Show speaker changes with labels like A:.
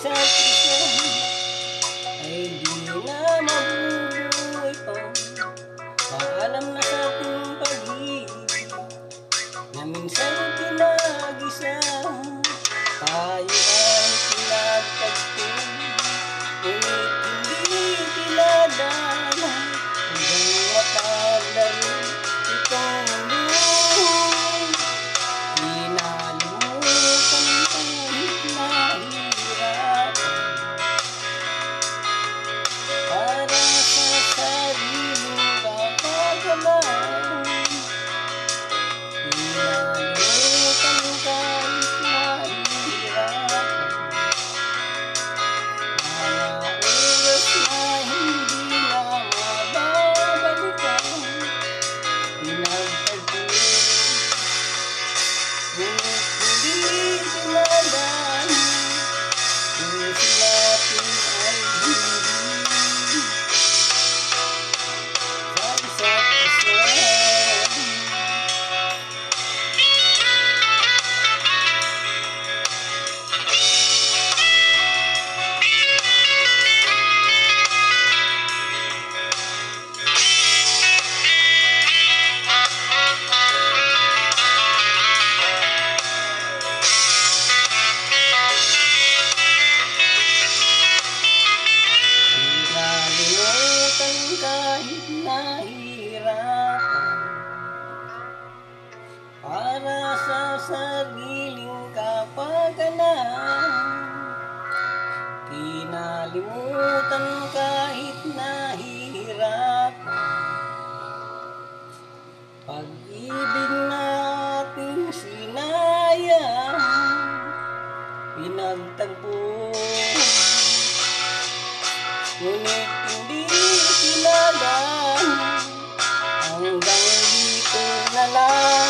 A: isa't isa ay di na mabubuhay pa. Paalam na sa ating pag-ibig na minsan pinag-isa. Tayo ay pinagtagpo, ngunit hindi pinadala hanggang mataglaro itong buhay. Kinalimutan kahit nahihirapan para sa sariling kapakanan. Kinalimutan kahit nahihirapan mga oras na hindi na mababalikan. Pinagtagpo, ngunit hindi pinadaan kung natin ay hindi sa isa't isa. Kinalimutan kahit nahihirapan para sa sariling kapakanan. Kinalimutan kahit nahihirapan pag-ibig natin sinayang. Pinagtagpo, ngunit hindi pinadaan hanggang dito na lang.